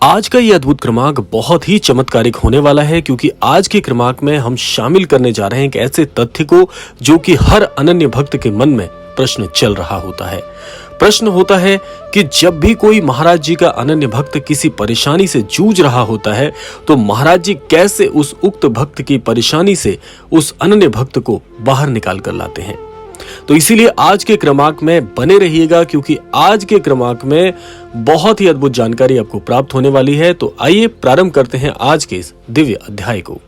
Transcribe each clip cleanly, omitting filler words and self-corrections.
आज का ये अद्भुत क्रमांक बहुत ही चमत्कारिक होने वाला है क्योंकि आज के क्रमांक में हम शामिल करने जा रहे हैं एक ऐसे तथ्य को जो कि हर अनन्य भक्त के मन में प्रश्न चल रहा होता है। प्रश्न होता है कि जब भी कोई महाराज जी का अनन्य भक्त किसी परेशानी से जूझ रहा होता है तो महाराज जी कैसे उस उक्त भक्त की परेशानी से उस अनन्य भक्त को बाहर निकाल कर लाते हैं। तो इसीलिए आज के क्रमांक में बने रहिएगा क्योंकि आज के क्रमांक में बहुत ही अद्भुत जानकारी आपको प्राप्त होने वाली है। तो आइए प्रारंभ करते हैं आज के इस दिव्य अध्याय को।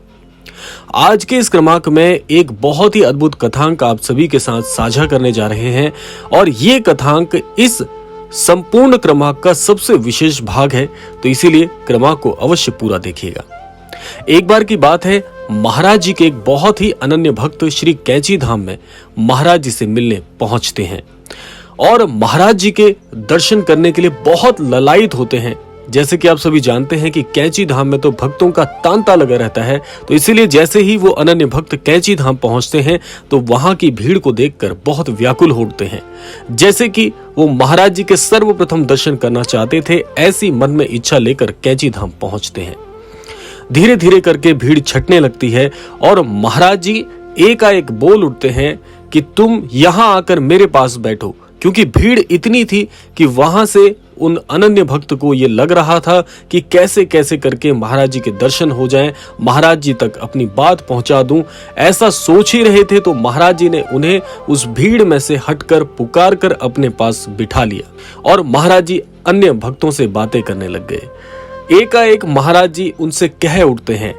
आज के इस क्रमांक में एक बहुत ही अद्भुत कथांक आप सभी के साथ साझा करने जा रहे हैं और ये कथांक इस संपूर्ण क्रमांक का सबसे विशेष भाग है। तो इसीलिए क्रमांक को अवश्य पूरा देखिएगा। एक बार की बात है, महाराज जी के एक बहुत ही अनन्य भक्त श्री कैंची धाम में महाराज जी से मिलने पहुंचते हैं और महाराज जी के दर्शन करने के लिए बहुत ललायित होते हैं। जैसे कि आप सभी जानते हैं कि कैंची धाम में तो भक्तों का तांता लगा रहता है, तो इसीलिए जैसे ही वो अनन्य भक्त कैंची धाम पहुंचते हैं तो वहां की भीड़ को देखकर बहुत व्याकुल हो उठते हैं। जैसे कि वो महाराज जी के सर्वप्रथम दर्शन करना चाहते थे, ऐसी मन में इच्छा लेकर कैंची धाम पहुंचते हैं। धीरे धीरे करके भीड़ छटने लगती है और महाराज जी एकाएक बोल उठते हैं कि तुम यहां आकर मेरे पास बैठो, क्योंकि भीड़ इतनी थी कि वहां से उन अनन्य भक्त को ये लग रहा था कि कैसे कैसे करके महाराज जी के दर्शन हो जाएं, महाराज जी तक अपनी बात पहुंचा दूं। ऐसा सोच ही रहे थे तो महाराज जी ने उन्हें उस भीड़ में से हटकर पुकार कर अपने पास बिठा लिया और महाराज जी अन्य भक्तों से बातें करने लग गए। एकाएक महाराज जी उनसे कह उठते हैं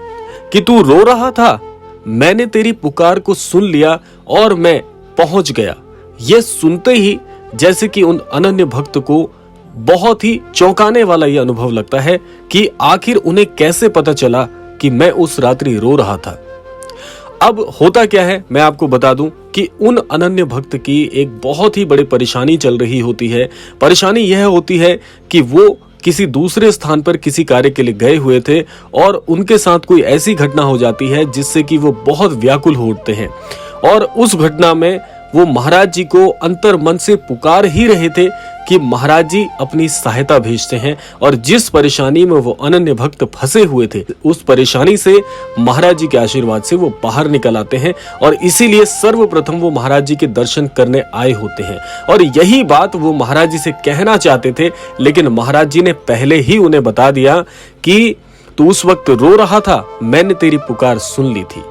कि तू रो रहा था, मैंने तेरी पुकार को सुन लिया और मैं पहुंच गया। यह सुनते ही जैसे कि उन अनन्य भक्त को बहुत ही चौंकाने वाला यह अनुभव लगता है कि आखिर उन्हें कैसे पता चला कि मैं उस रात्रि रो रहा था। अब होता क्या है मैं आपको बता दूं कि उन अनन्य भक्त की एक बहुत ही बड़ी परेशानी चल रही होती है। परेशानी यह होती है कि वो किसी दूसरे स्थान पर किसी कार्य के लिए गए हुए थे और उनके साथ कोई ऐसी घटना हो जाती है जिससे कि वो बहुत व्याकुल हो उठते हैं और उस घटना में वो महाराज जी को अंतर मन से पुकार ही रहे थे कि महाराज जी अपनी सहायता भेजते हैं। और जिस परेशानी में वो अनन्य भक्त फंसे हुए थे उस परेशानी से महाराज जी के आशीर्वाद से वो बाहर निकल आते हैं और इसीलिए सर्वप्रथम वो महाराज जी के दर्शन करने आए होते हैं। और यही बात वो महाराज जी से कहना चाहते थे, लेकिन महाराज जी ने पहले ही उन्हें बता दिया कि तू उस वक्त रो रहा था, मैंने तेरी पुकार सुन ली थी।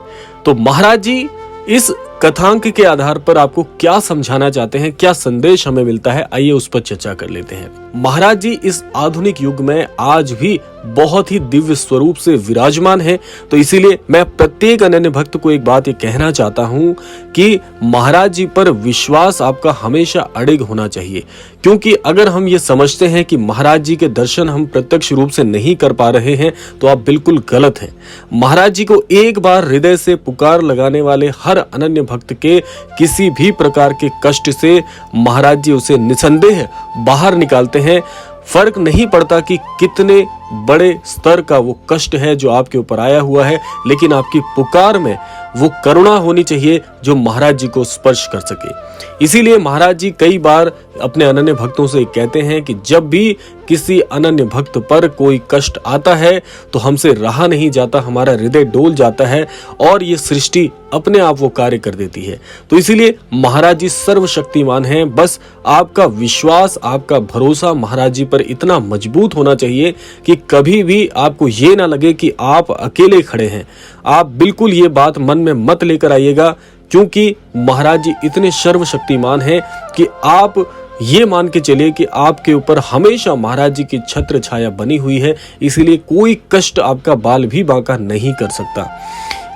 तो महाराज जी इस कथांक के आधार पर आपको क्या समझाना चाहते हैं, क्या संदेश हमें मिलता है, आइए उस पर चर्चा कर लेते हैं। महाराज जी इस आधुनिक युग में आज भी बहुत ही दिव्य स्वरूप से विराजमान है। तो इसीलिए मैं प्रत्येक अनन्य भक्त को एक बात ये कहना चाहता हूँ कि महाराज जी पर विश्वास आपका हमेशा अडिग होना चाहिए, क्योंकि अगर हम ये समझते हैं कि महाराज जी के दर्शन हम प्रत्यक्ष रूप से नहीं कर पा रहे हैं तो आप बिल्कुल गलत हैं। महाराज जी को एक बार हृदय से पुकार लगाने वाले हर अनन्य भक्त के किसी भी प्रकार के कष्ट से महाराज जी उसे निसंदेह बाहर निकालते हैं। फर्क नहीं पड़ता कि कितने बड़े स्तर का वो कष्ट है जो आपके ऊपर आया हुआ है, लेकिन आपकी पुकार में वो करुणा होनी चाहिए जो महाराज जी को स्पर्श कर सके। इसीलिए महाराज जी कई बार अपने अनन्य भक्तों से कहते हैं कि जब भी किसी अनन्य भक्त पर कोई कष्ट आता है तो हमसे रहा नहीं जाता, हमारा हृदय डोल जाता है और ये सृष्टि अपने आप वो कार्य कर देती है। तो इसीलिए महाराज जी सर्वशक्तिमान हैं। बस आपका विश्वास, आपका भरोसा महाराज जी पर इतना मजबूत होना चाहिए कि कभी भी आपको ये ना लगे कि आप अकेले खड़े हैं। आप बिल्कुल ये बात मन में मत लेकर आइएगा, क्योंकि महाराज जी इतने सर्वशक्तिमान हैं कि आप ये मान के चलिए कि आपके ऊपर हमेशा महाराज जी की छत्र छाया बनी हुई है। इसीलिए कोई कष्ट आपका बाल भी बांका नहीं कर सकता।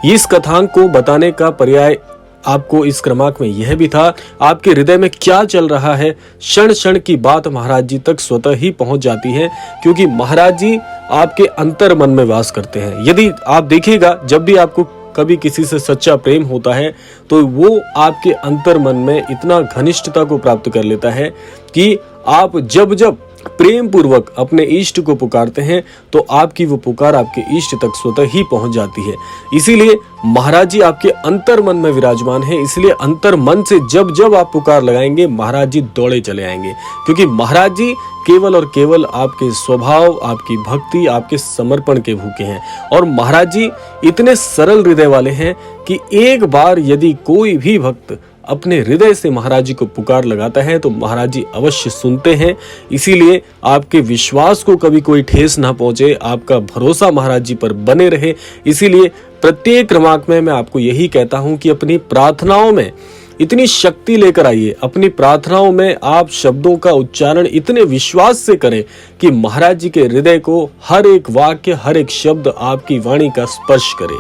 इस कथांक को बताने का पर्याय आपको इस क्रमांक में यह भी था, आपके हृदय में क्या चल रहा है क्षण क्षण की बात महाराज जी तक स्वतः ही पहुंच जाती है, क्योंकि महाराज जी आपके अंतर मन में वास करते हैं। यदि आप देखिएगा जब भी आपको कभी किसी से सच्चा प्रेम होता है तो वो आपके अंतर मन में इतना घनिष्ठता को प्राप्त कर लेता है कि आप जब जब प्रेम पूर्वक अपने इष्ट को पुकारते हैं तो आपकी वो पुकार आपके इष्ट तक स्वतः ही पहुंच जाती है। इसीलिए महाराज जी आपके अंतर मन में विराजमान है, इसलिए अंतर मन से जब जब आप पुकार लगाएंगे महाराज जी दौड़े चले आएंगे, क्योंकि महाराज जी केवल और केवल आपके स्वभाव, आपकी भक्ति, आपके समर्पण के भूखे हैं। और महाराज जी इतने सरल हृदय वाले हैं कि एक बार यदि कोई भी भक्त अपने हृदय से महाराज जी को पुकार लगाता है तो महाराज जी अवश्य सुनते हैं। इसीलिए आपके विश्वास को कभी कोई ठेस ना पहुंचे, आपका भरोसा महाराज जी पर बने रहे। इसीलिए प्रत्येक क्रमांक में मैं आपको यही कहता हूं कि अपनी प्रार्थनाओं में इतनी शक्ति लेकर आइए, अपनी प्रार्थनाओं में आप शब्दों का उच्चारण इतने विश्वास से करें कि महाराज जी के हृदय को हर एक वाक्य, हर एक शब्द आपकी वाणी का स्पर्श करे।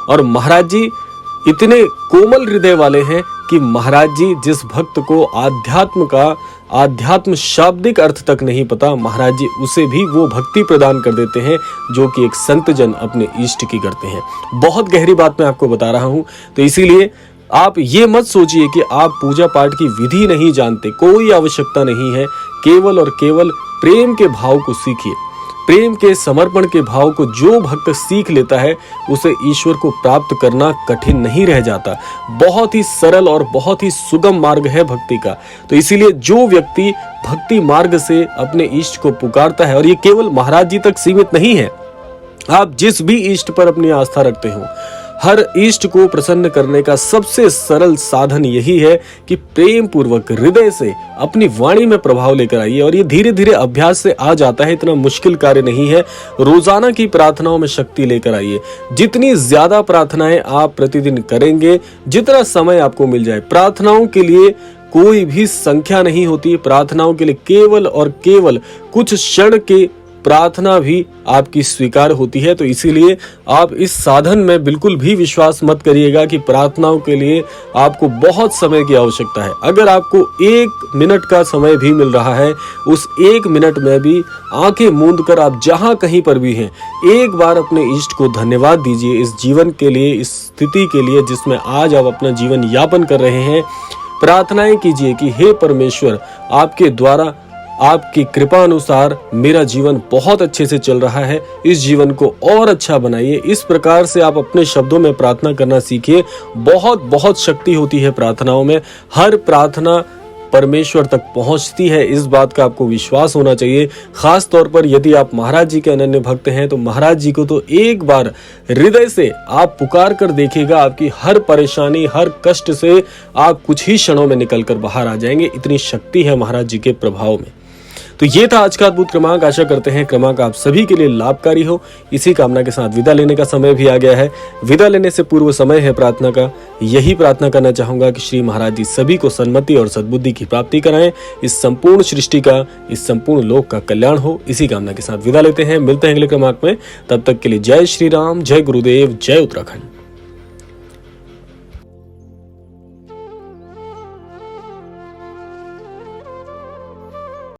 और महाराज जी इतने कोमल हृदय वाले हैं कि महाराज जी जिस भक्त को आध्यात्म शाब्दिक अर्थ तक नहीं पता, महाराज जी उसे भी वो भक्ति प्रदान कर देते हैं जो कि एक संत जन अपने इष्ट की करते हैं। बहुत गहरी बात मैं आपको बता रहा हूं, तो इसीलिए आप ये मत सोचिए कि आप पूजा पाठ की विधि नहीं जानते, कोई आवश्यकता नहीं है। केवल और केवल प्रेम के भाव को सीखिए। प्रेम के समर्पण के भाव को जो भक्त सीख लेता है उसे ईश्वर को प्राप्त करना कठिन नहीं रह जाता। बहुत ही सरल और बहुत ही सुगम मार्ग है भक्ति का। तो इसीलिए जो व्यक्ति भक्ति मार्ग से अपने इष्ट को पुकारता है, और ये केवल महाराज जी तक सीमित नहीं है, आप जिस भी इष्ट पर अपनी आस्था रखते हो, हर इष्ट को प्रसन्न करने का सबसे सरल साधन यही है कि प्रेम पूर्वक हृदय से अपनी वाणी में प्रभाव लेकर आइए। और ये धीरे धीरे अभ्यास से आ जाता है, इतना मुश्किल कार्य नहीं है। रोजाना की प्रार्थनाओं में शक्ति लेकर आइए। जितनी ज्यादा प्रार्थनाएं आप प्रतिदिन करेंगे, जितना समय आपको मिल जाए, प्रार्थनाओं के लिए कोई भी संख्या नहीं होती। प्रार्थनाओं के लिए केवल और केवल कुछ क्षण के प्रार्थना भी आपकी स्वीकार होती है। तो इसीलिए आप इस साधन में बिल्कुल भी विश्वास मत करिएगा कि प्रार्थनाओं के लिए आपको बहुत समय की आवश्यकता है। अगर आपको 1 मिनट का समय भी मिल रहा है, उस 1 मिनट में भी आंखें मूंद कर आप जहां कहीं पर भी हैं, एक बार अपने इष्ट को धन्यवाद दीजिए इस जीवन के लिए, इस स्थिति के लिए जिसमें आज आप अपना जीवन यापन कर रहे हैं। प्रार्थनाएं कीजिए कि हे परमेश्वर, आपके द्वारा, आपकी कृपा अनुसार मेरा जीवन बहुत अच्छे से चल रहा है, इस जीवन को और अच्छा बनाइए। इस प्रकार से आप अपने शब्दों में प्रार्थना करना सीखिए। बहुत बहुत शक्ति होती है प्रार्थनाओं में। हर प्रार्थना परमेश्वर तक पहुंचती है, इस बात का आपको विश्वास होना चाहिए। खास तौर पर यदि आप महाराज जी के अनन्य भक्त हैं तो महाराज जी को तो एक बार हृदय से आप पुकार कर देखिएगा, आपकी हर परेशानी, हर कष्ट से आप कुछ ही क्षणों में निकल कर बाहर आ जाएंगे। इतनी शक्ति है महाराज जी के प्रभाव में। तो ये था आज का अद्भुत क्रमांक। आशा करते हैं क्रमांक आप सभी के लिए लाभकारी हो। इसी कामना के साथ विदा लेने का समय भी आ गया है। विदा लेने से पूर्व समय है प्रार्थना का। यही प्रार्थना करना चाहूंगा कि श्री महाराज जी सभी को सन्मति और सद्बुद्धि की प्राप्ति कराएं, इस संपूर्ण सृष्टि का, इस संपूर्ण लोक का कल्याण हो। इसी कामना के साथ विदा लेते हैं। मिलते हैं अगले क्रमांक में। तब तक के लिए जय श्री राम, जय गुरुदेव, जय उत्तराखंड।